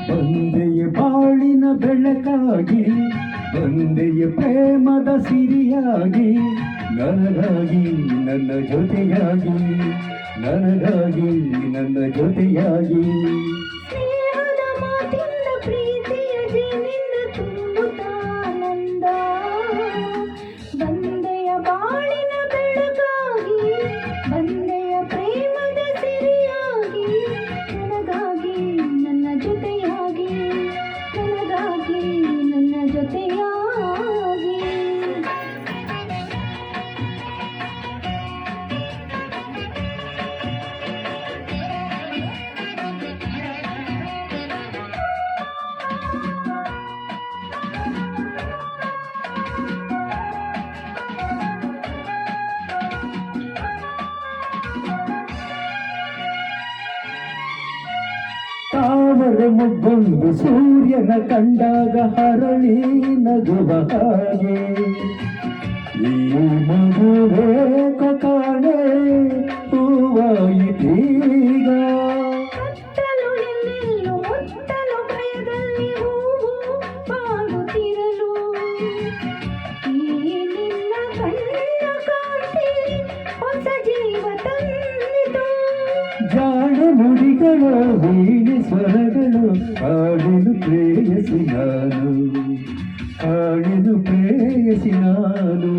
ಬಂದೆಯ ಬಾಳಿನ ಬೆಳಕಾಗಿ, ಬಂದೆಯ ಪ್ರೇಮದ ಸಿರಿಯಾಗಿ, ನನಗಾಗಿ ನನ್ನ ಜೊತೆಯಾಗಿ, ನನಗಾಗಿ ನನ್ನ ಜೊತೆಯಾಗಿ. ಸ್ನೇಹದ ಮಾತಿಂದ ಪ್ರೀತಿಯ ಜೇನಿಂದ ತುಂಬುತ್ತಾನಂದ. ಬಂದೆಯ ಬಾಳಿನ ಬೆಳಕಾಗಿ, ಬಂದೆಯ ಪ್ರೇಮದ ಸಿರಿಯಾಗಿ, ನನಗಾಗಿ ನನ್ನ ಜೊತೆಯಾಗಿ, ನನಗಾಗಿ ನನ್ನ ಜೊತೆಯಾಗಿ. ತಾವರ ಮುಬ್ಬೊಂದು ಸೂರ್ಯನ ಕಂಡಾಗ ಹರಳಿ ನಗುವ ಹಾಗೆ, ಈ ಮಗುವೇ ಕಾಣೆ ಹೂವಾಯಿತೀಗ. ಕತ್ತಲು ಎಲ್ಲೆಲ್ಲೂ ಮುತ್ತಲು ಭಯದಲ್ಲಿ ಹೂವು ಬಾಡುತ್ತಿರಲು, ಈ ನಿನ್ನ ಕಣ್ಣ ಕಾಂತಿ ಹೊಸ ಜೀವ ತಂದಿತು. ಜಾಣ ನುಡಿಗಳು ವೀಣೆ ಸ್ವರಗಳು ಹಾಡಿದು ಪ್ರೇಯಸಿ ನಾನು, ಹಾಡಿದು ಪ್ರೇಯಸಿ ನಾನು.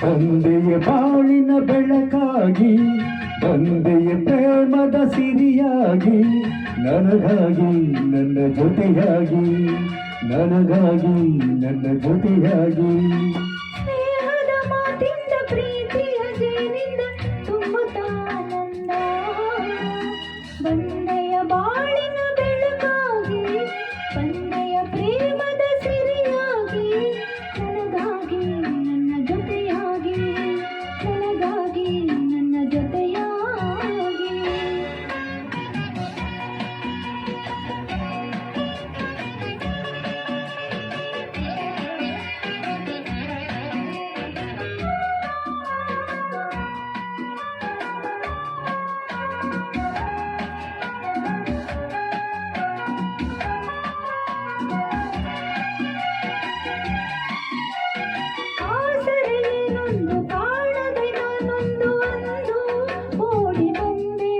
ಬಂದೆಯ ಬಾಳಿನ ಬೆಳಕಾಗಿ, ಬಂದೆಯ ಪ್ರೇಮದ ಸಿರಿಯಾಗಿ, ನನಗಾಗಿ ನನ್ನ ಜೊತೆಯಾಗಿ, ನನಗಾಗಿ ನನ್ನ ಜೊತೆಯಾಗಿ. ಸ್ನೇಹದ ಮಾತಿಂದ ಪ್ರೀತಿಯ ಜೇನಿಂದ ತುಂಬುತ್ತಾನಂದ. ಬಂದೆಯ ಬಾಳಿನ ಬೆಳಕಾಗಿ, ಬಂದೆಯ ಪ್ರೇಮದ ಸಿರಿಯಾಗಿ, ನನಗಾಗಿ ನನ್ನ ಜೊತೆಯಾಗಿ, ನನಗಾಗಿ ನನ್ನ ಜೊತೆಯಾಗಿ. ಆಸರೆಯೇನೊಂದು ಕಾಣದೆ ನಾನೊಂದು ಅಂದು ಓಡಿ ಬಂದೆ.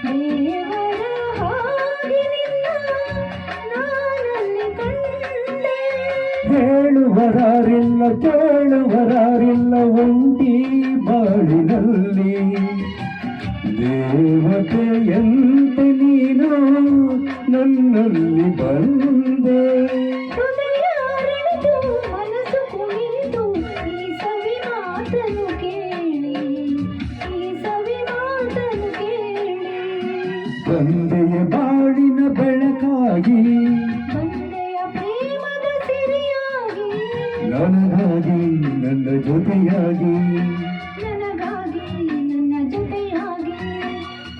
ದೇವರ ಹಾಗೆ ನಿನ್ನ ನಾನಲ್ಲಿ ಕಂಡೆ. ಹೇಳುವರಾರಿಲ್ಲ ಕೇಳುವರಾರಿಲ್ಲ ಒಂಟಿ ಬಾಳಿನಲ್ಲಿ, ದೇವತೆಯಂತೆ ನೀನು ನನ್ನಲ್ಲಿ ಬಂದೆ. ಹೃದಯ ಅರಳಿತು ಮನಸ್ಸು ಕುಣಿತು, ಈ ಸವಿ ಮಾತನ್ನು ಕೇಳಿ, ಈ ಸವಿ ಮಾತನ್ನು ಕೇಳಿ. ಬಂದೆಯ ಬಾಳಿನ ಬೆಳಕಾಗಿ, ಬಂದೆಯ ಪ್ರೇಮದ ಸಿರಿಯಾಗಿ, ನನಗಾಗಿ ನನ್ನ ಜೊತೆಯಾಗಿ, ನನಗಾಗಿ ನನ್ನ ಜೊತೆಯಾಗಿ.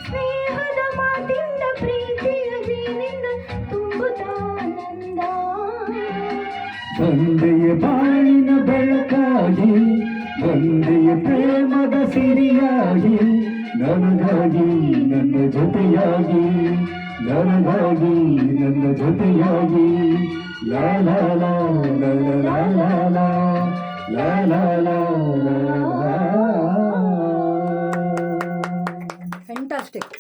ಸ್ನೇಹದ ಮಾತಿಂದ ಪ್ರೀತಿಯ ಜೇನಿಂದ ತುಂಬುತ್ತಾನಂದ. ಬಂದೆಯ ಬಾಳಿನ ಬೆಳಕಾಗಿ, ಬಂದೆಯ ಪ್ರೇಮದ ಸಿರಿಯಾಗಿ, ನನಗಾಗಿ ನನ್ನ ಜೊತೆಯಾಗಿ, ನನಗಾಗಿ ನನ್ನ ಜೊತೆಯಾಗಿ. ಲಾ ಲಾ ಲಾ ಲಾ ಲಾ ಲಾ ಲಾ ಲಾ ಲಾ ಲಾ ಲಾ. ಫ್ಯಾಂಟಾಸ್ಟಿಕ್.